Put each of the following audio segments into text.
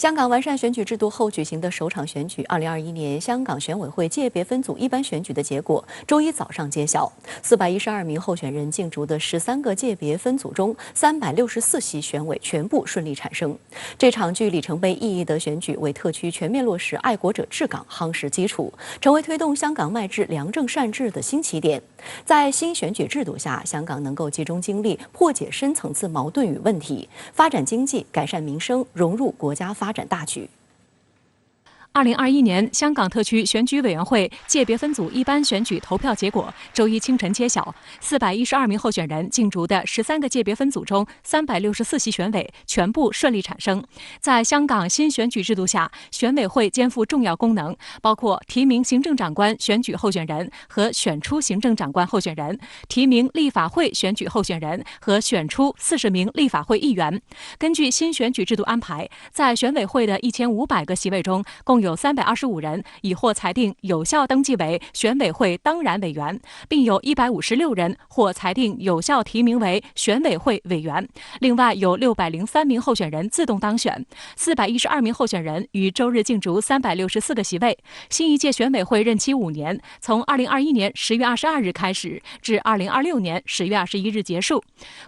香港完善选举制度后举行的首场选举，2021年香港选委会界别分组一般选举的结果，周一早上揭晓。412名候选人竞逐的13个界别分组中，364席选委全部顺利产生。这场具里程碑意义的选举，为特区全面落实爱国者治港夯实基础，成为推动香港迈至良政善治的新起点。在新选举制度下，香港能够集中精力破解深层次矛盾与问题，发展经济，改善民生，融入国家发展大局。2021年香港特区选举委员会界别分组一般选举投票结果周一清晨揭晓，412名候选人竞逐的13个界别分组中，364席选委全部顺利产生。在香港新选举制度下，选委会肩负重要功能，包括提名行政长官选举候选人和选出行政长官候选人，提名立法会选举候选人和选出40名立法会议员。根据新选举制度安排，在选委会的1500个席位中，共有325人已获裁定有效登记为选委会当然委员，并有156人获裁定有效提名为选委会委员。另外有603名候选人自动当选，412名候选人于周日竞逐364个席位。新一届选委会任期5年，从2021年10月22日开始，至2026年10月21日结束。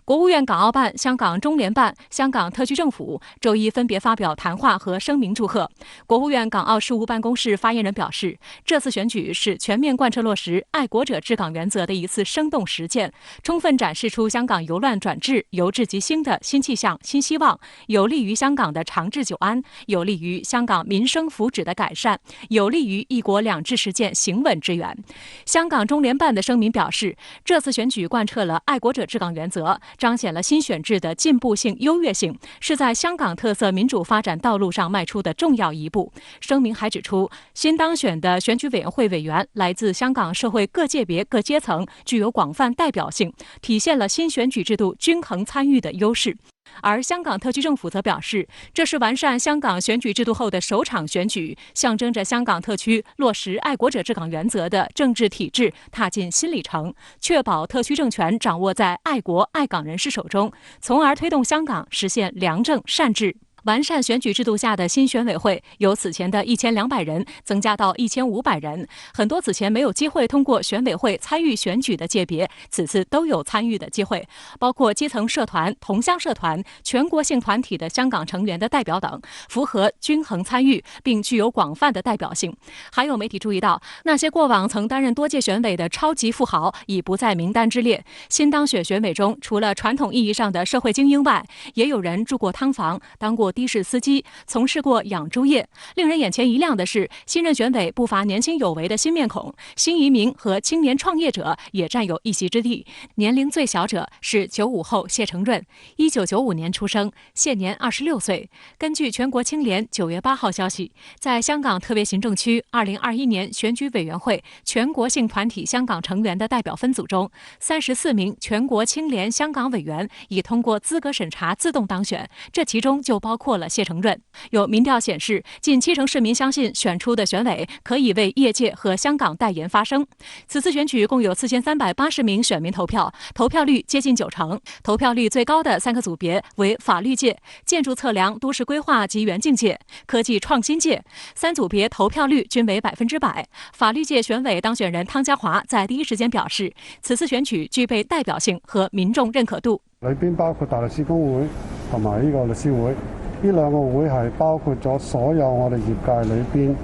国务院港澳办、香港中联办、香港特区政府周一分别发表谈话和声明祝贺。国务院港澳事务办公室发言人表示，这次选举是全面贯彻落实爱国者治港原则的一次生动实践，充分展示出香港由乱转治、由治及兴的新气象、新希望，有利于香港的长治久安，有利于香港民生福祉的改善，有利于一国两制实践行稳致远。香港中联办的声明表示，这次选举贯彻了爱国者治港原则，彰显了新选制的进步性、优越性，是在香港特色民主发展道路上迈出的重要一步。声明还指出，新当选的选举委员会委员来自香港社会各界别各阶层，具有广泛代表性，体现了新选举制度均衡参与的优势。而香港特区政府则表示，这是完善香港选举制度后的首场选举，象征着香港特区落实爱国者治港原则的政治体制踏进新里程，确保特区政权掌握在爱国爱港人士手中，从而推动香港实现良政善治。完善选举制度下的新选委会由此前的1200人增加到1500人，很多此前没有机会通过选委会参与选举的界别，此次都有参与的机会，包括基层社团、同乡社团、全国性团体的香港成员的代表等，符合均衡参与并具有广泛的代表性。还有媒体注意到，那些过往曾担任多届选委的超级富豪已不在名单之列。新当选选委中，除了传统意义上的社会精英外，也有人住过汤房，当过的士司机，从事过养猪业。令人眼前一亮的是，新任选委不乏年轻有为的新面孔，新移民和青年创业者也占有一席之地。年龄最小者是95后谢成润，1995年出生，现年26岁。根据全国青联9月8号消息，在香港特别行政区2021年选举委员会全国性团体香港成员的代表分组中，34名全国青联香港委员已通过资格审查自动当选，这其中就包括了谢成润。有民调显示，近70%市民相信选出的选委可以为业界和香港代言发声。此次选举共有4380名选民投票，投票率接近90%。投票率最高的3个组别为法律界、建筑测量、都市规划及园境界、科技创新界，3组别投票率均为100%。法律界选委当选人湯家驊在第一時間表示，此次選舉具備代表性和民眾認可度。裏邊包括大律師公會同埋呢個律師會，呢兩個會係包括咗所有我哋業界裏邊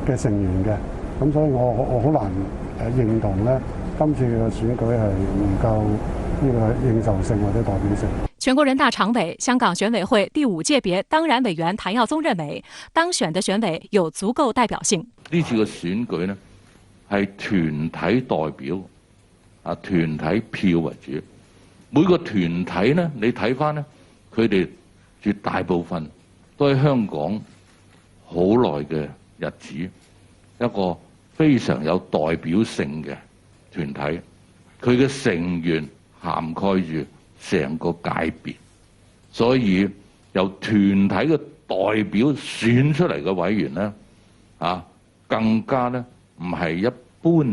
嘅成員嘅，咁所以我好難認同咧，今次嘅選舉係唔夠呢個認受性或者代表性。全國人大常委、香港選委會第5界別當然委員譚耀宗認為，當選的選委有足夠代表性。呢次嘅選舉呢，係團體代表團體票為主。每個團體呢，你睇翻呢，佢哋絕大部分都係香港好耐嘅日子，一個非常有代表性嘅團體，佢嘅成員涵蓋住成個界別，所以由團體嘅代表選出嚟嘅委員呢，更加呢唔係一般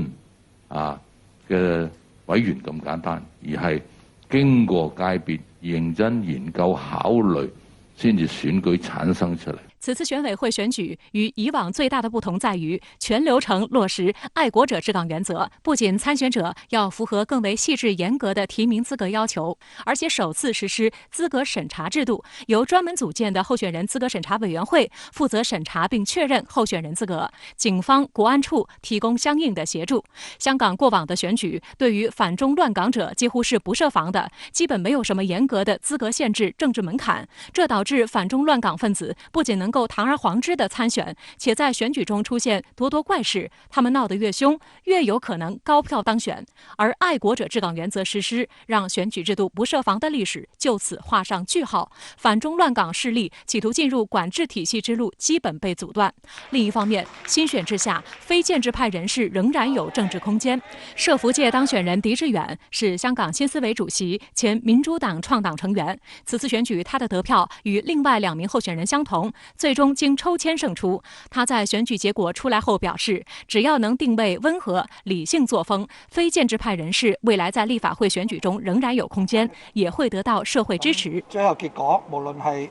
嘅委員咁簡單，而係經過界別認真研究考慮，先至選舉產生出嚟。此次选委会选举与以往最大的不同在于，全流程落实爱国者治港原则，不仅参选者要符合更为细致严格的提名资格要求，而且首次实施资格审查制度，由专门组建的候选人资格审查委员会负责审查并确认候选人资格，警方、国安处提供相应的协助。香港过往的选举对于反中乱港者几乎是不设防的，基本没有什么严格的资格限制、政治门槛，这导致反中乱港分子不仅能够堂而皇之的参选，且在选举中出现咄咄怪事，他们闹得越凶，越有可能高票当选。而爱国者治港原则实施，让选举制度不设防的历史就此画上句号，反中乱港势力企图进入管制体系之路基本被阻断。另一方面，新选制下，非建制派人士仍然有政治空间。社福界当选人狄志远是香港新思维主席，前民主党创党成员。此次选举，他的得票与另外2名候选人相同，最终经抽签胜出。他在选举结果出来后表示，只要能定位温和、理性作风，非建制派人士未来在立法会选举中仍然有空间，也会得到社會支持。最後結果，無論係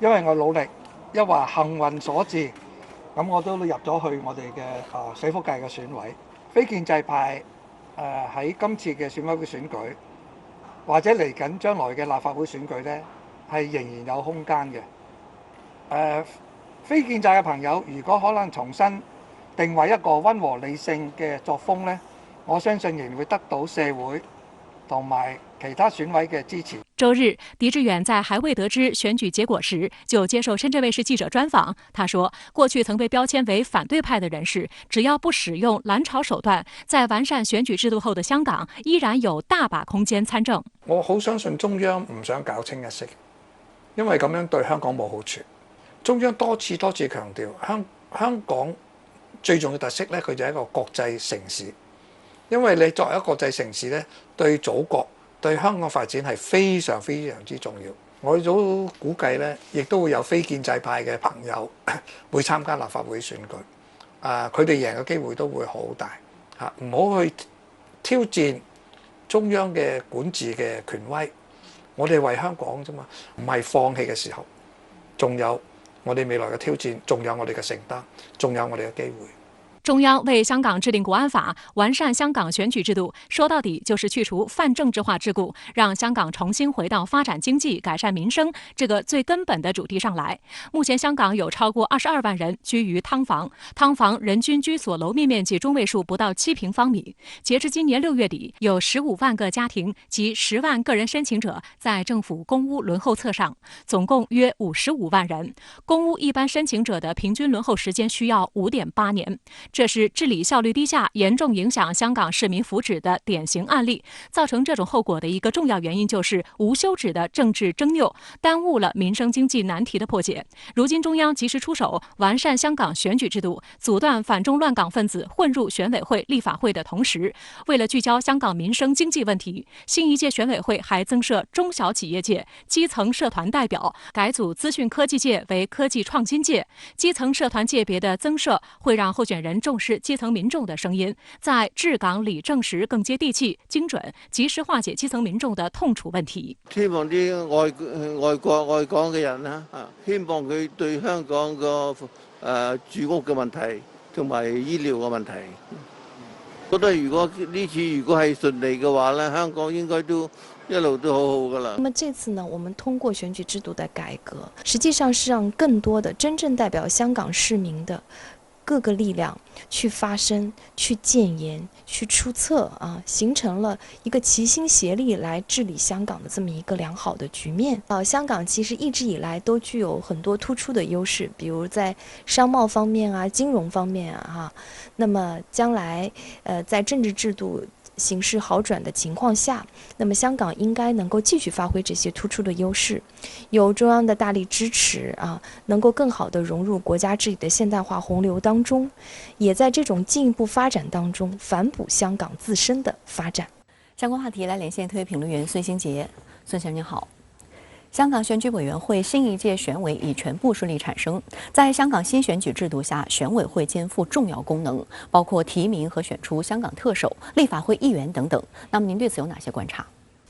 因為我努力，抑或幸運所致，咁我都入咗去我哋嘅社福界嘅選委。非建制派喺今次嘅選委會選舉，或者嚟緊將來嘅立法會選舉呢，係仍然有空間嘅。非建制嘅朋友，如果可能重新定位一個溫和理性嘅作風呢，我相信仍然會得到社會同埋其他選委嘅支持。周日，狄志遠在還未得知選舉結果時，就接受深圳衛視記者專訪。他說，過去曾被標籤為反對派的人士，只要不使用攬炒手段，在完善選舉制度後的香港，依然有大把空間參政。我好相信中央唔想搞清一色，因為咁樣對香港冇好處。中央多次強調，香港最重要特色咧，佢就係一個國際城市。因為你作為一個國際城市咧，對祖國、對香港發展係非常之重要。我都估計咧，亦都會有非建制派嘅朋友會參加立法會選舉。佢哋贏嘅機會都會好大嚇，唔好去挑戰中央嘅管治嘅權威。我哋為香港啫嘛，唔係放棄嘅時候，仲有我哋未來嘅挑戰，仲有我哋嘅承擔，仲有我哋嘅機會。中央為香港制定國安法，完善香港選舉制度，說到底就是去除泛政治化桎梏，讓香港重新回到發展經濟、改善民生這個最根本的主題上來。目前香港有超過22萬人居於劏房，劏房人均居所樓面面積中位數不到7平方米。截至今年6月底，有15萬個家庭及10萬個人申請者在政府公屋輪候冊上，總共約55萬人。公屋一般申請者的平均輪候時間需要5.8年。這是治理效率低下，嚴重影響香港市民福祉的典型案例。造成這種後果的一個重要原因就是無休止的政治爭拗，耽誤了民生經濟難題的破解。如今中央及時出手，完善香港選舉制度，阻斷反中亂港分子混入選委會、立法會的同時，為了聚焦香港民生經濟問題，新一屆選委會還增設中小企業界、基層社團代表，改組資訊科技界為科技創新界。基層社團界別的增設會讓候選人重視基層民眾的聲音，在治港理政時更接地氣、精準，及時化解基層民眾的痛楚問題。希望啲愛國愛港嘅人啦，希望佢對香港個住屋嘅問題同埋醫療嘅問題，覺得如果呢次如果係順利嘅話咧，香港應該都一路都好好噶啦。那麼這次呢，我們通過選舉制度的改革，實際上是讓更多的真正代表香港市民的各個力量去發聲、去建言、去出策形成了一個齊心協力來治理香港的這麼一個良好的局面。香港其實一直以來都具有很多突出的優勢，比如在商貿方面金融方面那麼將來在政治制度形勢好轉的情況下，那麼香港應該能夠繼續發揮這些突出的優勢，有中央的大力支持能夠更好地融入國家治理的現代化洪流當中，也在這種進一步發展當中反哺香港自身的發展。相關話題來連線特約評論員孫興傑，孫先生您好。香港選舉委員會新一屆選委已全部順利產生。在香港新選舉制度下，選委會肩負重要功能，包括提名和選出香港特首、立法會議員等等。那麼您對此有哪些觀察？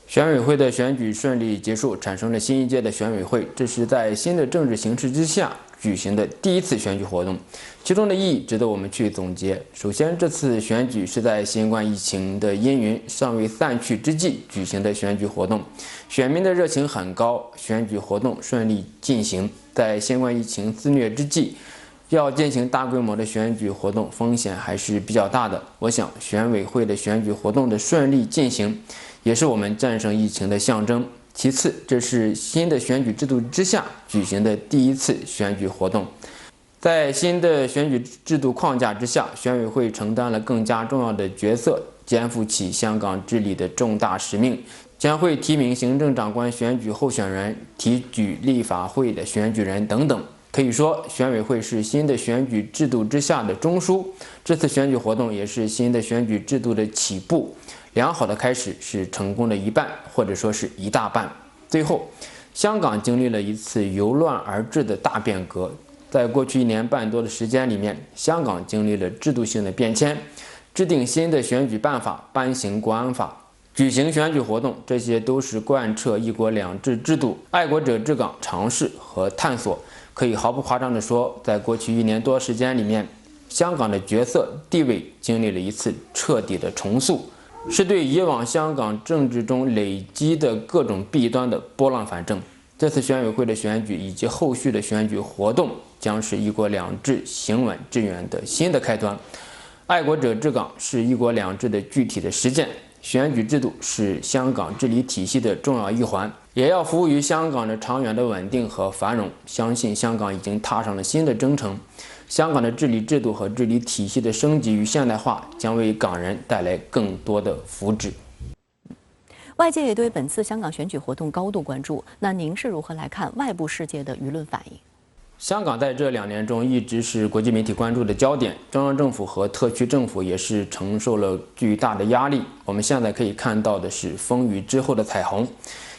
選委會的選舉順利結束，產生了新一屆的選委會，這是在新的政治形勢之下举行的第一次选举活动，其中的意义值得我们去总结。首先，这次选举是在新冠疫情的阴云尚未散去之际举行的选举活动，选民的热情很高，选举活动顺利进行。在新冠疫情肆虐之际，要进行大规模的选举活动，风险还是比较大的。我想，选委会的选举活动的顺利进行，也是我们战胜疫情的象征。其次，这是新的选举制度之下举行的第一次选举活动。在新的选举制度框架之下，选委会承担了更加重要的角色，肩负起香港治理的重大使命，将会提名行政长官选举候选人，提举立法会的选举人等等。可以说，选委会是新的选举制度之下的中枢。这次选举活动也是新的选举制度的起步。良好的开始是成功的一半，或者说是一大半。最后，香港经历了一次由乱而治的大变革。在过去1年半多的时间里面，香港经历了制度性的变迁，制定新的选举办法，颁行国安法，举行选举活动，这些都是贯彻一国两制制度、爱国者治港尝试和探索。可以毫不夸张地说，在过去1年多时间里面，香港的角色地位经历了一次彻底的重塑。是对以往香港政治中累积的各种弊端的拨乱反正。这次选委会的选举以及后续的选举活动，将是一国两制行稳致远的新的开端。爱国者治港是一国两制的具体的实践，选举制度是香港治理体系的重要一环，也要服务于香港的长远的稳定和繁荣。相信香港已经踏上了新的征程。香港的治理制度和治理体系的升级与现代化，将为港人带来更多的福祉。外界也对本次香港选举活动高度关注，那您是如何来看外部世界的舆论反应？香港在这2年中一直是国际媒体关注的焦点，中央政府和特区政府也是承受了巨大的压力。我们现在可以看到的是风雨之后的彩虹。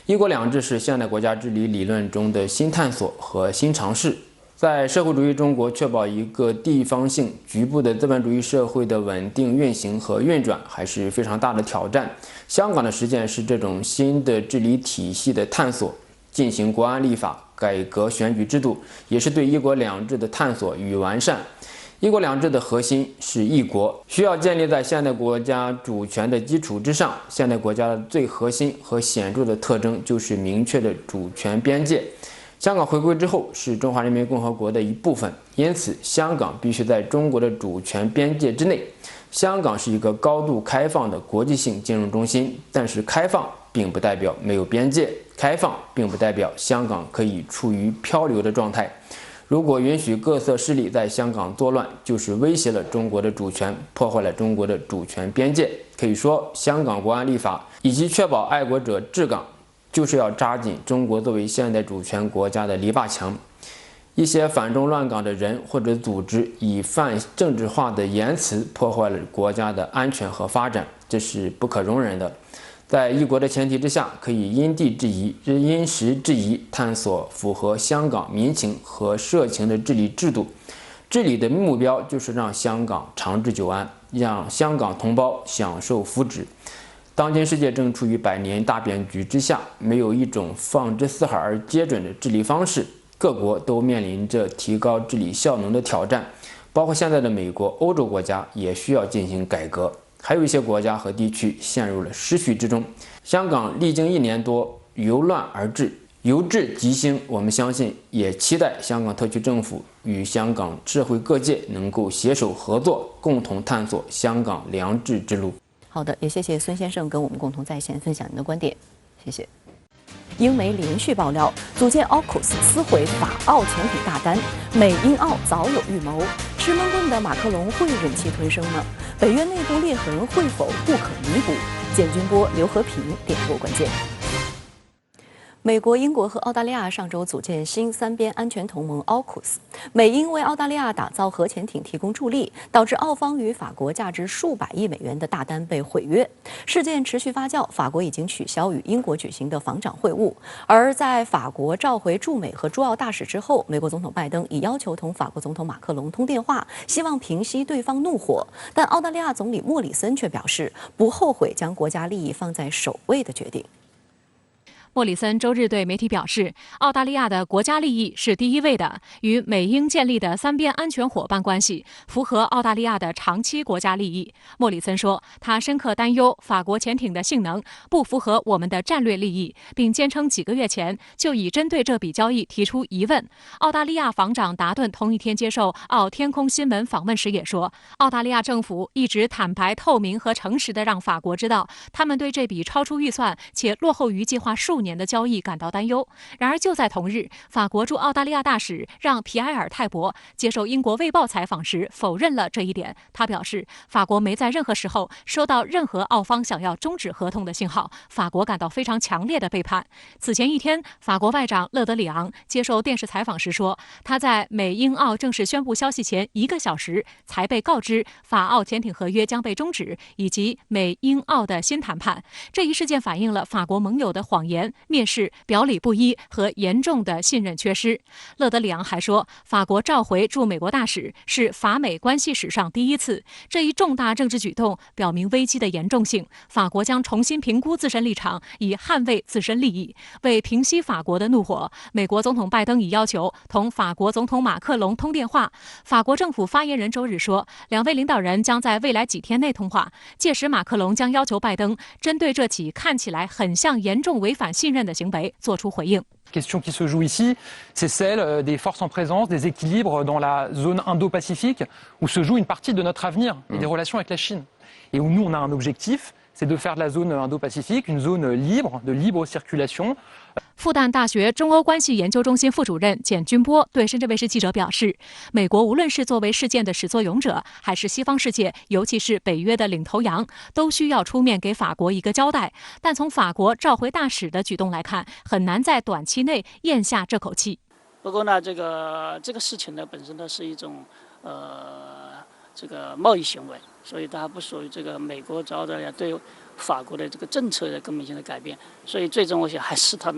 一国两制是现代国家治理理论中的新探索和新尝试。在社会主义中国，确保一个地方性局部的资本主义社会的稳定运行和运转，还是非常大的挑战。香港的实践是这种新的治理体系的探索，进行国安立法、改革选举制度，也是对一国两制的探索与完善。一国两制的核心是一国，需要建立在现代国家主权的基础之上。现代国家的最核心和显著的特征就是明确的主权边界。香港回归之后是中华人民共和国的一部分，因此香港必须在中国的主权边界之内。香港是一个高度开放的国际性金融中心，但是开放并不代表没有边界，开放并不代表香港可以处于漂流的状态。如果允许各色势力在香港作乱，就是威胁了中国的主权，破坏了中国的主权边界。可以说，香港国安立法以及确保爱国者治港，就是要扎紧中国作为现代主权国家的篱笆墙。一些反中乱港的人或者组织以泛政治化的言辞破坏了国家的安全和发展，这是不可容忍的。在一国的前提之下，可以因地制宜、因时制宜，探索符合香港民情和社情的治理制度。治理的目标就是让香港长治久安，让香港同胞享受福祉。当今世界正处于100年大变局之下，没有一种放之四海而皆准的治理方式，各国都面临着提高治理效能的挑战，包括现在的美国、欧洲国家也需要进行改革，还有一些国家和地区陷入了失序之中。香港历经1年多由乱而治，由治及兴，我们相信也期待香港特区政府与香港社会各界能够携手合作，共同探索香港良治之路。好的，也谢谢孙先生跟我们共同在线分享您的观点，谢谢。英媒连续爆料，组建 AUKUS 撕毁法澳潜艇大单，美英澳早有预谋。吃闷棍的马克龙会忍气吞声吗？北约内部裂痕会否不可弥补？简君波、刘和平点拨关键。美国、英国和澳大利亚上周组建新3边安全同盟 AUKUS， 美英为澳大利亚打造核潜艇提供助力，导致澳方与法国价值数百亿美元的大单被毁约。事件持续发酵，法国已经取消与英国举行的防长会晤。而在法国召回驻美和驻澳大使之后，美国总统拜登已要求同法国总统马克龙通电话，希望平息对方怒火。但澳大利亚总理莫里森却表示，不后悔将国家利益放在首位的决定。莫里森周日对媒体表示，澳大利亚的国家利益是第一位的，与美英建立的三边安全伙伴关系符合澳大利亚的长期国家利益。莫里森说，他深刻担忧法国潜艇的性能不符合我们的战略利益，并坚称几个月前就已针对这笔交易提出疑问。澳大利亚防长达顿同一天接受澳天空新闻访问时也说，澳大利亚政府一直坦白、透明和诚实地让法国知道，他们对这笔超出预算且落后于计划数年的交易感到担忧。然而就在同日，法国驻澳大利亚大使让皮埃尔泰博接受英国《卫报》采访时否认了这一点。他表示，法国没在任何时候收到任何澳方想要终止合同的信号，法国感到非常强烈的背叛。此前一天，法国外长勒德里昂接受电视采访时说，他在美英澳正式宣布消息前1个小时才被告知法澳潜艇合约将被终止，以及美英澳的新谈判。这一事件反映了法国盟友的谎言、蔑视、表里不一和严重的信任缺失。勒德里昂还说，法国召回驻美国大使是法美关系史上第一次，这一重大政治举动表明危机的严重性。法国将重新评估自身立场，以捍卫自身利益。为平息法国的怒火，美国总统拜登已要求同法国总统马克龙通电话。法国政府发言人周日说，两位领导人将在未来几天内通话，届时马克龙将要求拜登针对这起看起来很像严重违反信任的行为作出回应。question qui se joue ici, c'est celle des forces en présence, des équilibres dans la zone Indo-Pacifique, où se joue une partie de notre avenir et des relations avec la Chine. Et où nous, on a un objectif, c'est de faire de la zone Indo-Pacifique une zone libre, de libre circulation. 复旦大学中欧关系研究中心副主任简军波对深圳卫视记者表示，美国无论是作为事件的始作俑者，还是西方世界，尤其是北约的领头羊，都需要出面给法国一个交代。但从法国召回大使的举动来看，很难在短期内咽下这口气。不过呢，这个事情呢本身呢是一种这个贸易行为，所以它不属于这个美国找的对法国的这个政策的根本性的改变，所以最终我想还是他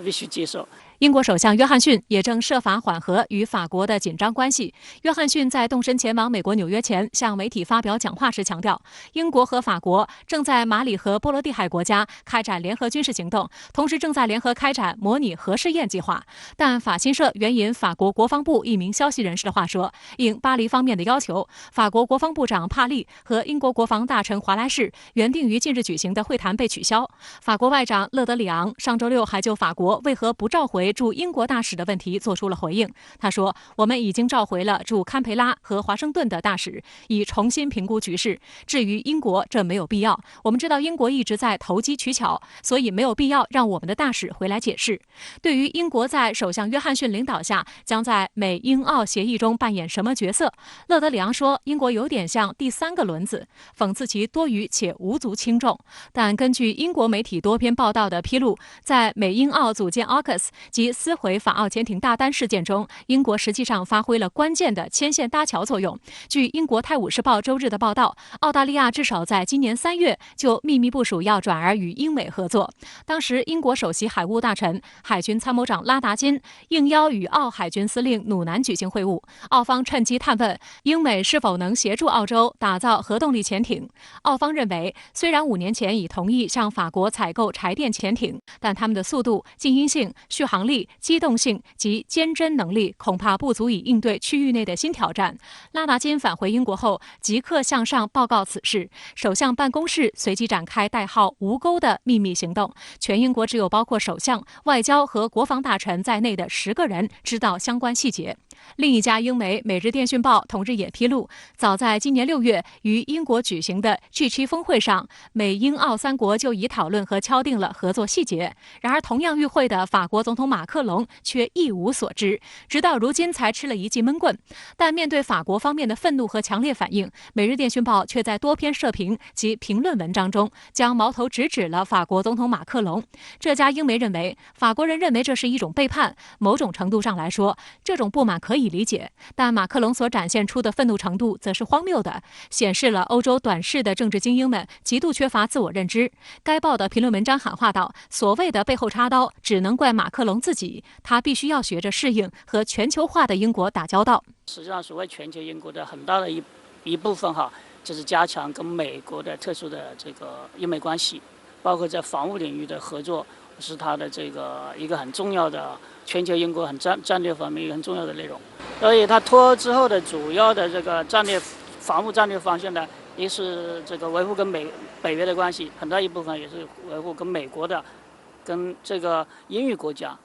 必须接受。英国首相约翰逊也正设法缓和与法国的紧张关系。约翰逊在动身前往美国纽约前，向媒体发表讲话时强调，英国和法国正在马里和波罗的海国家开展联合军事行动，同时正在联合开展模拟核试验计划。但法新社援引法国国防部一名消息人士的话说，应巴黎方面的要求，法国国防部长帕利和英国国防大臣华莱士原定于近日举行的会谈被取消。法国外长勒德里昂上周六还就法国为何不召回驻英国大使的问题做出了回应。他说，我们已经召回了驻堪培拉和华盛顿的大使，以重新评估局势。至于英国，这没有必要。我们知道英国一直在投机取巧，所以没有必要让我们的大使回来解释。对于英国在首相约翰逊领导下将在美英澳协议中扮演什么角色，勒德里昂说，英国有点像第三个轮子，讽刺其多余且无足轻重。但根据英国媒体多篇报道的披露，在美英澳组建 AUKUS 及撕毁法澳潜艇大单事件中，英国实际上发挥了关键的牵线搭桥作用。据英国《泰晤士报》周日的报道，澳大利亚至少在今年3月就秘密部署要转而与英美合作。当时，英国首席海务大臣、海军参谋长拉达金应邀与澳海军司令努南举行会晤，澳方趁机探问英美是否能协助澳洲打造核动力潜艇。澳方认为，虽然5年前已同意向法国采购柴电潜艇，但他们的速度、静音性、续航力、机动性及坚侦能力恐怕不足以应对区域内的新挑战。拉达金返回英国后，即刻向上报告此事。首相办公室随即展开代号“无钩”的秘密行动，全英国只有包括首相、外交和国防大臣在内的10个人知道相关细节。另一家英媒《每日电讯报》同日也披露，早在今年6月于英国举行的 G7 峰会上，美英澳3国就已讨论和敲定了合作细节。然而，同样与会的法国总统马克龙却一无所知，直到如今才吃了一记闷棍。但面对法国方面的愤怒和强烈反应，《每日电讯报》却在多篇社评及评论文章中将矛头直指了法国总统马克龙。这家英媒认为，法国人认为这是一种背叛，某种程度上来说，这种不满可以理解，但马克龙所展现出的愤怒程度则是荒谬的，显示了欧洲短视的政治精英们极度缺乏自我认知。该报的评论文章喊话道，所谓的背后插刀只能怪马克龙自己，他必须要学着适应和全球化的英国打交道。实际上，所谓全球英国的很大的一部分就是加强跟美国的特殊的这个英美关系，包括在防务领域的合作。是它的这个一个很重要的全球英国很战略方面一个很重要的内容。所以它脱欧之后的主要的这个防务战略方向呢，一是这个维护跟北约的关系，很大一部分也是维护跟美国的、跟这个英语国家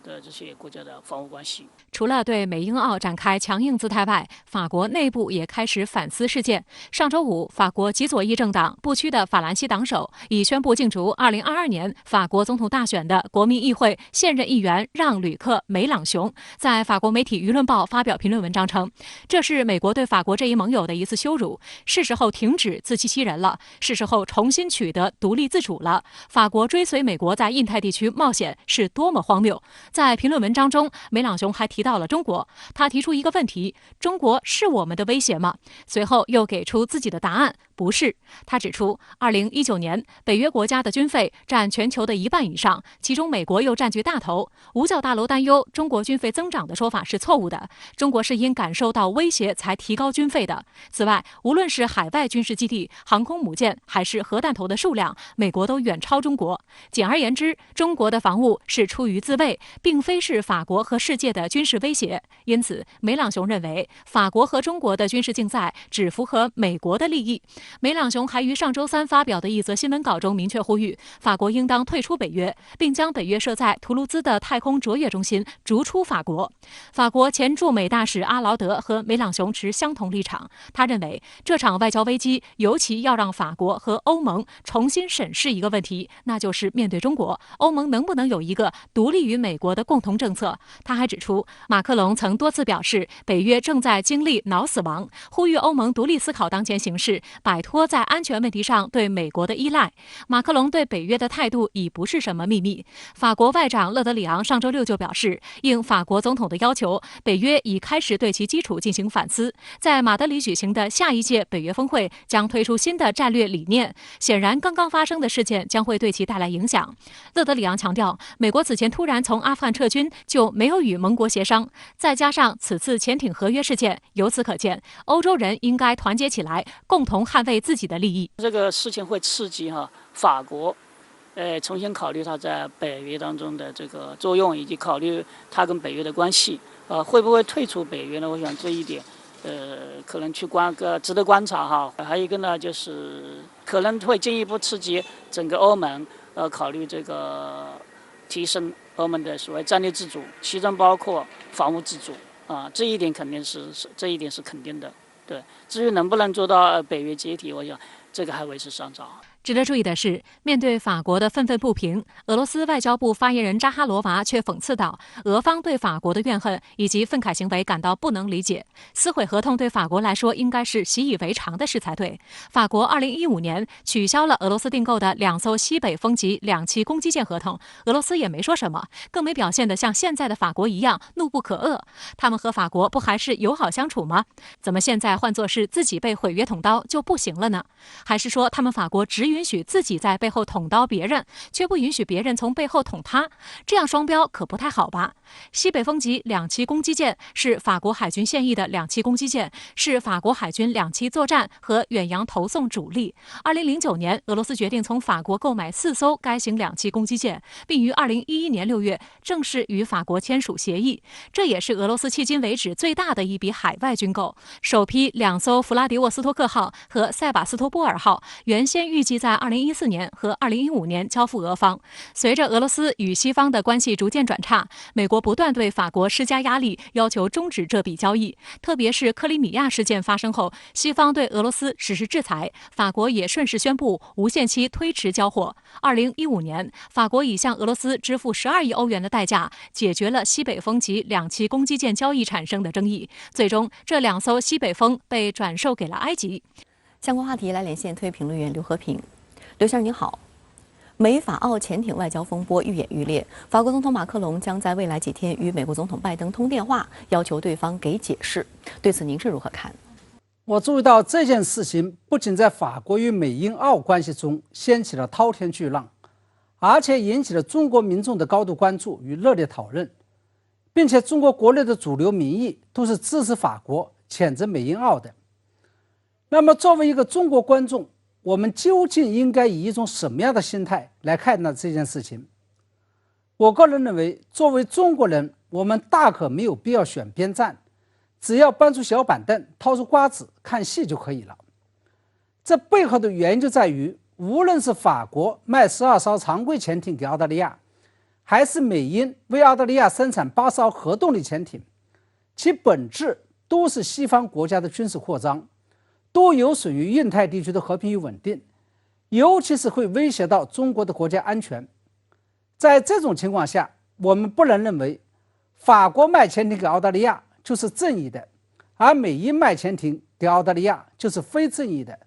的这些国家的防务关系。除了对美英澳展开强硬姿态外，法国内部也开始反思事件。上周五，法国极左翼政党不屈的法兰西党首已宣布竞逐2022年法国总统大选的国民议会现任议员让·吕克·梅朗雄，在法国媒体《舆论报》发表评论文章称，这是美国对法国这一盟友的一次羞辱，是时候停止自欺欺人了，是时候重新取得独立自主了。法国追随美国在印太地区冒险是多么荒谬！在评论文章中，梅朗雄还提到了中国，他提出一个问题：中国是我们的威胁吗？随后又给出自己的答案：不是。他指出，2019年北约国家的军费占全球的1半以上，其中美国又占据大头。五角大楼担忧中国军费增长的说法是错误的，中国是因感受到威胁才提高军费的。此外，无论是海外军事基地、航空母舰，还是核弹头的数量，美国都远超中国。简而言之，中国的防务是出于自卫，并非是法国和世界的军事威胁。因此，梅朗雄认为，法国和中国的军事竞赛只符合美国的利益。梅朗雄还于上周3发表的一则新闻稿中明确呼吁，法国应当退出北约，并将北约设在图卢兹的太空卓越中心逐出法国。法国前驻美大使阿劳德和梅朗雄持相同立场，他认为这场外交危机尤其要让法国和欧盟重新审视一个问题，那就是面对中国，欧盟能不能有一个独立于美国的共同政策。他还指出，马克龙曾多次表示，北约正在经历脑死亡，呼吁欧盟独立思考当前形势，摆脱在安全问题上对美国的依赖。马克龙对北约的态度已不是什么秘密。法国外长勒德里昂上周6就表示，应法国总统的要求，北约已开始对其基础进行反思，在马德里举行的下一届北约峰会将推出新的战略理念。显然，刚刚发生的事件将会对其带来影响。勒德里昂强调，美国此前突然从阿富汗撤军就没有与盟国协商，再加上此次潜艇合约事件，由此可见，欧洲人应该团结起来，共同捍卫自己的利益。这个事情会刺激法国，重新考虑它在北约当中的这个作用，以及考虑它跟北约的关系。会不会退出北约呢？我想这一点，可能值得观察哈。还有一个呢，就是可能会进一步刺激整个欧盟，考虑这个提升欧盟的所谓战略自主，其中包括防务自主这一点肯定是肯定的。对，至于能不能做到北约解体，我想这个还为时尚早。值得注意的是，面对法国的愤愤不平，俄罗斯外交部发言人扎哈罗娃却讽刺道，俄方对法国的怨恨以及愤慨行为感到不能理解。撕毁合同对法国来说应该是习以为常的事才对。法国2015年取消了俄罗斯订购的2艘西北风级2栖攻击舰合同，俄罗斯也没说什么，更没表现得像现在的法国一样怒不可遏。他们和法国不还是友好相处吗？怎么现在换作是自己被毁约捅刀就不行了呢？还是说他们法国只允许自己在背后捅刀别人，却不允许别人从背后捅他？这样双标可不太好吧？西北风级2栖攻击舰是法国海军现役的2栖攻击舰，是法国海军2栖作战和远洋投送主力。2009年，俄罗斯决定从法国购买4艘该型2栖攻击舰，并于2011年6月正式与法国签署协议。这也是俄罗斯迄今为止最大的一笔海外军购。首批2艘弗拉迪沃斯托克号和塞巴斯托波尔号原先预计在2014年和2015年交付俄方。随着俄罗斯与西方的关系逐渐转差，美国不断对法国施加压力，要求终止这笔交易。特别是克里米亚事件发生后，西方对俄罗斯实施制裁，法国也顺势宣布无限期推迟交货。2015年，法国已向俄罗斯支付12亿欧元的代价，解决了西北风级2栖攻击舰交易产生的争议。最终，这2艘西北风被转售给了埃及。相关话题来连线推评论员刘和平。刘先生您好。美法澳潜艇外交风波愈演愈烈，法国总统马克龙将在未来几天与美国总统拜登通电话，要求对方给解释。对此您是如何看？我注意到这件事情不仅在法国与美英澳关系中掀起了滔天巨浪，而且引起了中国民众的高度关注与热烈讨论，并且中国国内的主流民意都是支持法国、谴责美英澳的。那么作为一个中国观众，我们究竟应该以一种什么样的心态来看待这件事情？我个人认为，作为中国人，我们大可没有必要选边站，只要搬出小板凳，掏出瓜子看戏就可以了。这背后的原因就在于，无论是法国卖12艘常规潜艇给澳大利亚，还是美英为澳大利亚生产8艘核动力潜艇，其本质都是西方国家的军事扩张，都有损于印太地区的和平与稳定，尤其是会威胁到中国的国家安全。在这种情况下，我们不能认为法国卖潜艇给澳大利亚就是正义的，而美英卖潜艇给澳大利亚就是非正义的。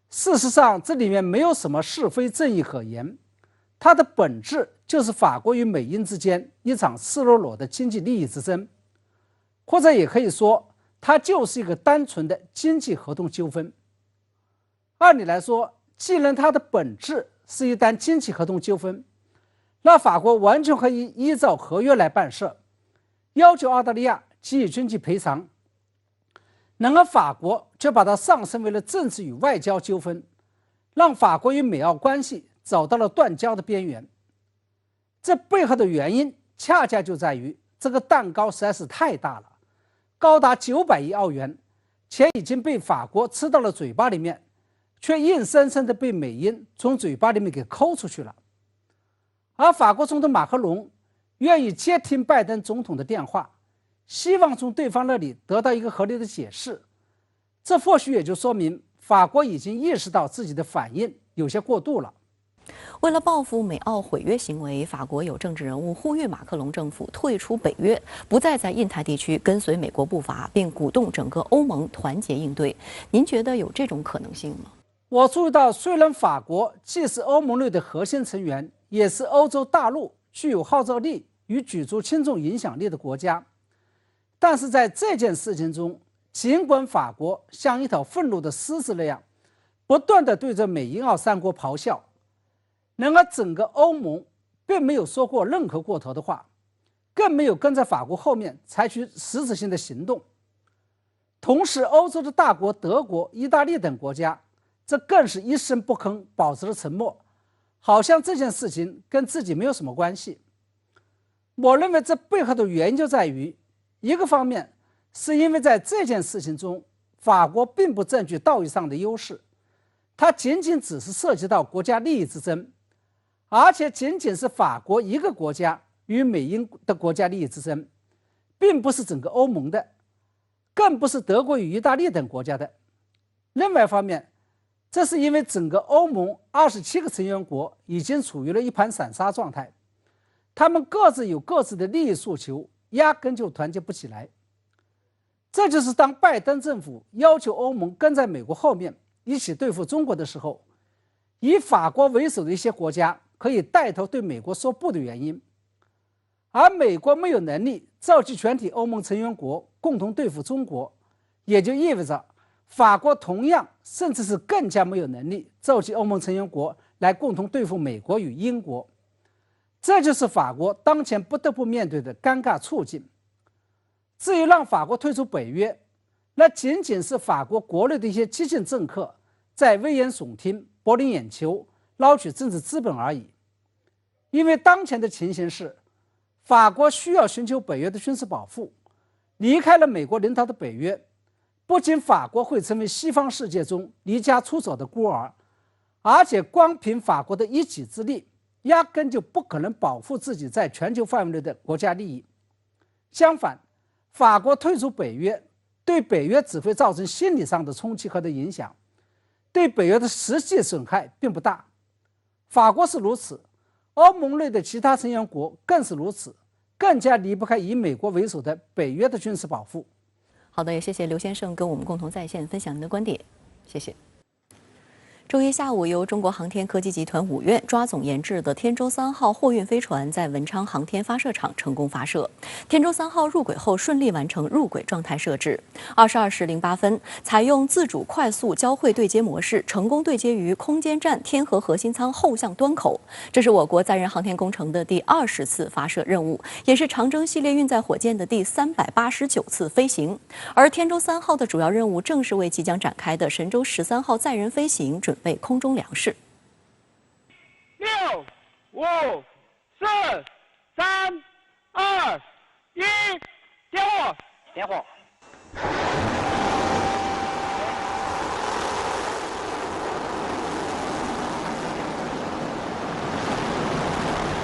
事实上，这里面没有什么是非正义可言，它的本质就是法国与美英之间一场赤裸裸的经济利益之争，或者也可以说，它就是一个单纯的经济合同纠纷。按理来说，既然它的本质是一单经济合同纠纷，那法国完全可以依照合约来办事，要求澳大利亚给予经济赔偿。然而法国却把它上升为了政治与外交纠纷，让法国与美澳关系走到了断交的边缘。这背后的原因恰恰就在于这个蛋糕实在是太大了，高达900亿澳元，钱已经被法国吃到了嘴巴里面，却硬生生的被美英从嘴巴里面给抠出去了。而法国总统马克龙愿意接听拜登总统的电话，希望从对方那里得到一个合理的解释。这或许也就说明法国已经意识到自己的反应有些过度了。为了报复美澳毁约行为，法国有政治人物呼吁马克龙政府退出北约，不再在印太地区跟随美国步伐，并鼓动整个欧盟团结应对。您觉得有这种可能性吗？我注意到，虽然法国既是欧盟内的核心成员，也是欧洲大陆具有号召力与举足轻重影响力的国家，但是在这件事情中，尽管法国像一头愤怒的狮子那样不断地对着美英澳3国咆哮，然而整个欧盟并没有说过任何过头的话，更没有跟在法国后面采取实质性的行动。同时，欧洲的大国德国、意大利等国家这更是一声不吭，保持了沉默，好像这件事情跟自己没有什么关系。我认为这背后的原因就在于，一个方面是因为在这件事情中，法国并不占据道义上的优势，它仅仅只是涉及到国家利益之争，而且仅仅是法国一个国家与美英的国家利益之争，并不是整个欧盟的，更不是德国与意大利等国家的。另外一方面，这是因为整个欧盟27个成员国已经处于了一盘散沙状态，他们各自有各自的利益诉求，压根就团结不起来。这就是当拜登政府要求欧盟跟在美国后面一起对付中国的时候，以法国为首的一些国家可以带头对美国说不的原因。而美国没有能力召集全体欧盟成员国共同对付中国，也就意味着法国同样甚至是更加没有能力召集欧盟成员国来共同对付美国与英国。这就是法国当前不得不面对的尴尬处境。至于让法国退出北约，那仅仅是法国国内的一些激进政客在危言耸听、博领眼球、捞取政治资本而已。因为当前的情形是，法国需要寻求北约的军事保护，离开了美国领导的北约，不仅法国会成为西方世界中离家出走的孤儿，而且光凭法国的一己之力，压根就不可能保护自己在全球范围内的国家利益。相反，法国退出北约，对北约只会造成心理上的冲击和的影响，对北约的实际损害并不大。法国是如此，欧盟内的其他成员国更是如此，更加离不开以美国为首的北约的军事保护。好的，也谢谢刘先生跟我们共同在线分享您的观点，谢谢。周一下午，由中国航天科技集团5院抓总研制的天舟3号货运飞船在文昌航天发射场成功发射。天舟3号入轨后顺利完成入轨状态设置，22时08分，采用自主快速交会对接模式，成功对接于空间站天河核心舱后向端口。这是我国载人航天工程的第20次发射任务，也是长征系列运载火箭的第389次飞行。而天舟3号的主要任务正是为即将展开的神舟13号载人飞行准备空中粮食。6、5、4、3、2、1，点火！点火！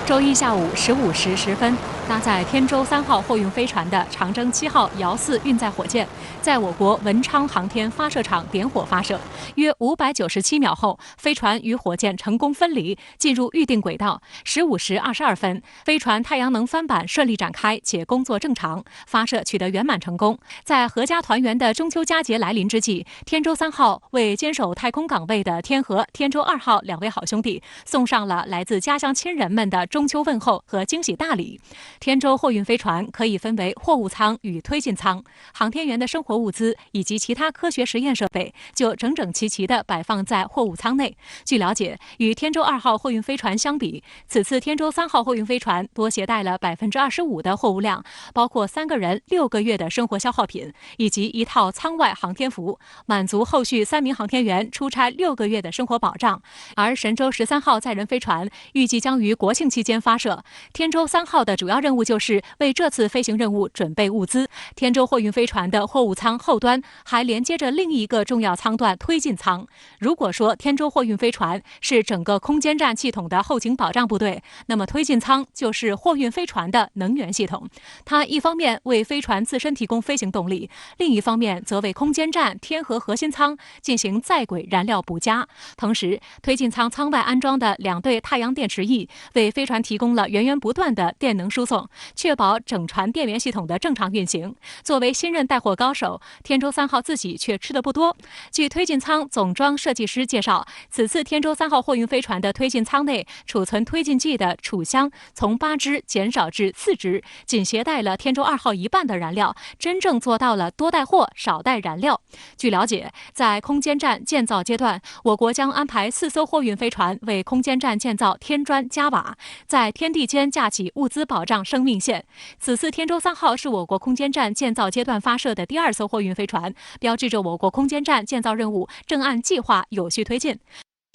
周一下午15时10分，搭载天舟3号货运飞船的长征7号遥4运载火箭，在我国文昌航天发射场点火发射。约597秒后，飞船与火箭成功分离，进入预定轨道。15时22分，飞船太阳能帆板顺利展开，且工作正常，发射取得圆满成功。在阖家团圆的中秋佳节来临之际，天舟3号为坚守太空岗位的天和、天舟2号2位好兄弟送上了来自家乡亲人们的中秋问候和惊喜大礼。天舟货运飞船可以分为货物舱与推进舱，航天员的生活物资以及其他科学实验设备就整整齐齐地摆放在货物舱内。据了解，与天舟2号货运飞船相比，此次天舟3号货运飞船多携带了25%的货物量，包括3个人6个月的生活消耗品，以及一套舱外航天服，满足后续3名航天员出差6个月的生活保障。而神舟13号载人飞船预计将于国庆期间发射，天舟3号的主要任务就是为这次飞行任务准备物资。天舟货运飞船的货物舱后端还连接着另一个重要舱段推进舱。如果说天舟货运飞船是整个空间站系统的后勤保障部队，那么推进舱就是货运飞船的能源系统。它一方面为飞船自身提供飞行动力，另一方面则为空间站天和核心舱进行在轨燃料补加。同时，推进舱舱外安装的2对太阳电池翼为飞船提供了源源不断的电能输送，确保整船电源系统的正常运行。作为新任带货高手，天舟3号自己却吃得不多。据推进舱总装设计师介绍，此次天舟3号货运飞船的推进舱内储存推进剂的储箱从8只减少至4只，仅携带了天舟2号1半的燃料，真正做到了多带货少带燃料。据了解，在空间站建造阶段，我国将安排4艘货运飞船为空间站建造添砖加瓦，在天地间架起物资保障生命线。此次天舟3号是我国空间站建造阶段发射的第2艘货运飞船，标志着我国空间站建造任务正按计划有序推进。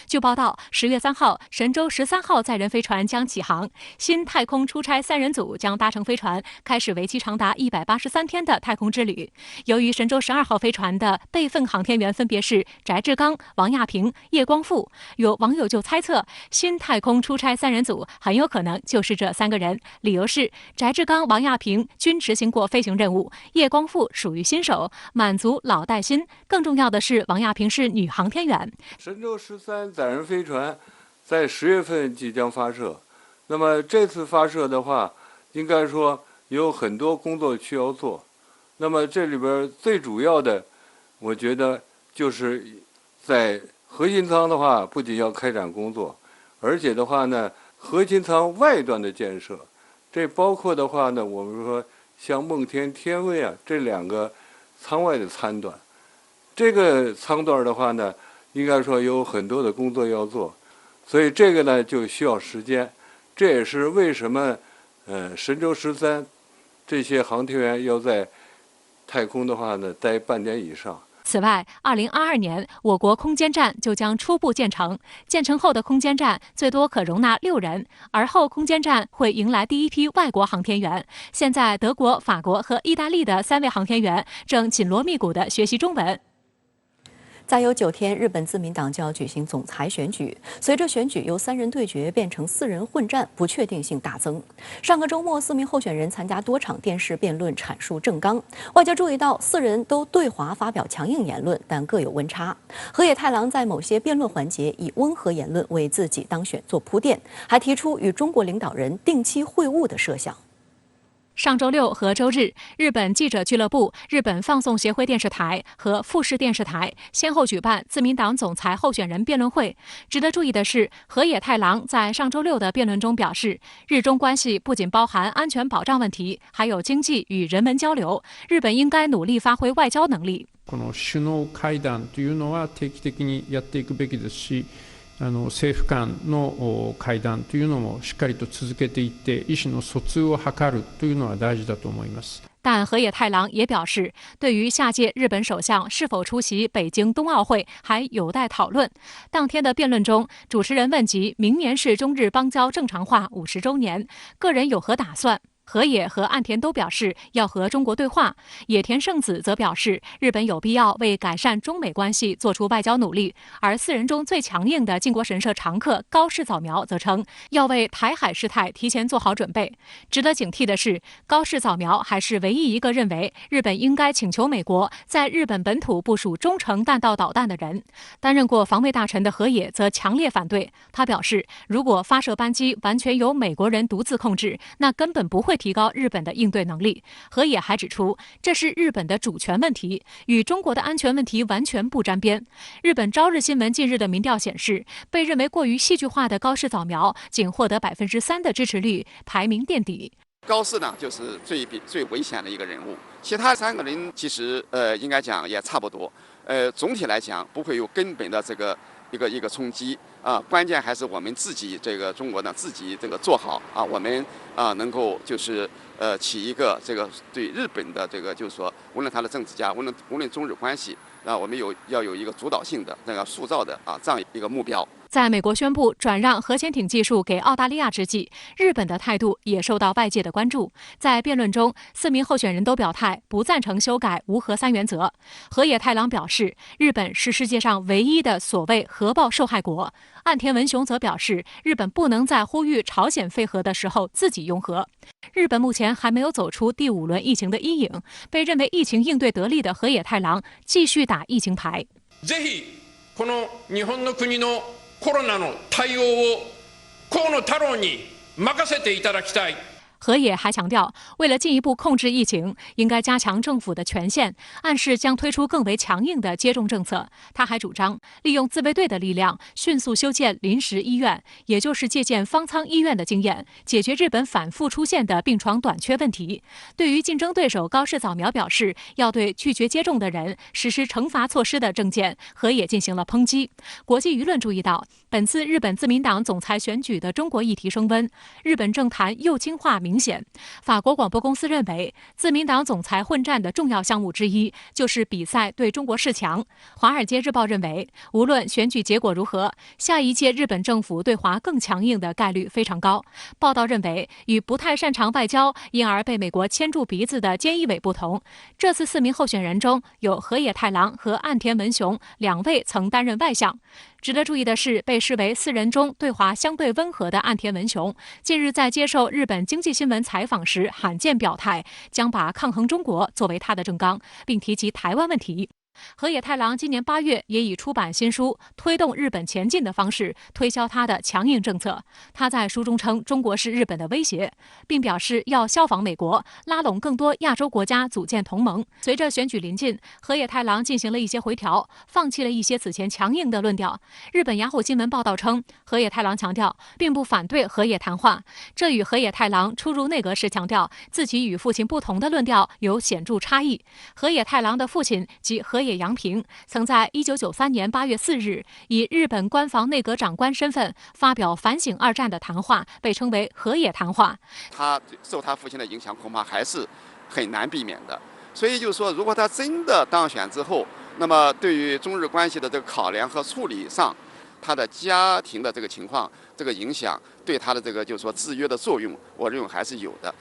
据报道，10月3号，神舟13号载人飞船将起航，新太空出差3人组将搭乘飞船，开始为期长达183天的太空之旅。由于神舟12号飞船的备份航天员分别是翟志刚、王亚平、叶光富，有网友就猜测，新太空出差3人组很有可能就是这3个人。理由是翟志刚、王亚平均执行过飞行任务，叶光富属于新手，满足老带新。更重要的是，王亚平是女航天员。神舟13载人飞船在10月份即将发射，那么这次发射的话，应该说有很多工作需要做。那么这里边最主要的，我觉得就是在核心舱的话，不仅要开展工作，而且的话呢，核心舱外端的建设，这包括的话呢，我们说像梦天、天卫啊这2个舱外的参段，这个舱段的话呢，应该说有很多的工作要做，所以这个呢就需要时间。这也是为什么神舟13这些航天员要在太空的话呢待半年以上。此外，2022年我国空间站就将初步建成。建成后的空间站最多可容纳6人，而后空间站会迎来第一批外国航天员。现在，德国、法国和意大利的3位航天员正紧锣密鼓地学习中文。再有9天，日本自民党就要举行总裁选举。随着选举由3人对决变成4人混战，不确定性大增。上个周末，4名候选人参加多场电视辩论，阐述政纲。外界注意到，4人都对华发表强硬言论，但各有温差。河野太郎在某些辩论环节以温和言论为自己当选做铺垫，还提出与中国领导人定期会晤的设想。上周6和周日，日本记者俱乐部、日本放送协会电视台和富士电视台先后举办自民党总裁候选人辩论会。值得注意的是，河野太郎在上周6的辩論中表示，日中关系不仅包含安全保障问題，還有經濟與人文交流，日本應該努力發揮外交能力。この首脳会談というのは定期的にやっていくべきですし、政府間の会談というのもしっかりと続けていって意思の疎通を図るというのは大事だと思います。但河野太郎也表示，对于下届日本首相是否出席北京冬奥会还有待讨论。当天的辩论中，主持人问及明年是中日邦交正常化50周年，个人有何打算？河野和岸田都表示要和中国对话，野田圣子则表示日本有必要为改善中美关系做出外交努力。而4人中最强硬的靖国神社常客高市早苗则称要为台海事态提前做好准备。值得警惕的是，高市早苗还是唯一一个认为日本应该请求美国在日本本土部署中程弹道导弹的人。担任过防卫大臣的河野则强烈反对，他表示，如果发射班机完全由美国人独自控制，那根本不会提高日本的应对能力。河野还指出，这是日本的主权问题，与中国的安全问题完全不沾边。日本朝日新闻近日的民调显示，被认为过于戏剧化的高市早苗仅获得3%的支持率，排名垫底。高市呢，就是最危险的一个人物，其他3个人其实应该讲也差不多。总体来讲不会有根本的这个一个冲击啊，关键还是我们自己这个中国呢自己这个做好啊，我们能够就是起一个这个对日本的这个就是说，无论他的政治家，无论中日关系啊，我们要有一个主导性的那个塑造的这样一个目标。在美国宣布转让核潜艇技术给澳大利亚之际，日本的态度也受到外界的关注。在辩论中，4名候选人都表态不赞成修改无核3原则。河野太郎表示，日本是世界上唯一的所谓核爆受害国。岸田文雄则表示，日本不能在呼吁朝鲜废核的时候自己用核。日本目前还没有走出第5轮疫情的阴影，被认为疫情应对得力的河野太郎继续打疫情牌。ぜひこの日本の国のコロナの対応を河野太郎に任せていただきたい。河野还强调，为了进一步控制疫情，应该加强政府的权限，暗示将推出更为强硬的接种政策。他还主张利用自卫队的力量，迅速修建临时医院，也就是借鉴方舱医院的经验，解决日本反复出现的病床短缺问题。对于竞争对手高市早苗表示要对拒绝接种的人实施惩罚措施的政见，河野进行了抨击。国际舆论注意到，本次日本自民党总裁选举的中国议题升温，日本政坛右倾化明显。法国广播公司认为，自民党总裁混战的重要项目之一就是比赛对中国示强。华尔街日报认为，无论选举结果如何，下一届日本政府对华更强硬的概率非常高。报道认为，与不太擅长外交因而被美国牵住鼻子的菅义伟不同，这次4名候选人中有河野太郎和岸田文雄2位曾担任外相。值得注意的是，被视为4人中对华相对温和的岸田文雄，近日在接受日本经济新闻采访时罕见表态，将把抗衡中国作为他的政纲，并提及台湾问题。河野太郎今年8月也以出版新书《推动日本前进》的方式推销他的强硬政策。他在书中称中国是日本的威胁，并表示要效仿美国，拉拢更多亚洲国家组建同盟。随着选举临近，河野太郎进行了一些回调，放弃了一些此前强硬的论调。日本雅虎新闻报道称，河野太郎强调并不反对河野谈话，这与河野太郎初入内阁时强调自己与父亲不同的论调有显著差异。河野太郎的父亲及河野洋平曾在1993年8月4日以日本官房内阁长官身份发表反省2战的谈话，被称为河野谈话。他受他父亲的影响，恐怕还是很难避免的。所以就是说，如果他真的当选之后，那么对于中日关系的这个考量和处理上，他的家庭的这个情况，这个影响对他的这个就是说制约的作用，我认为还是有的。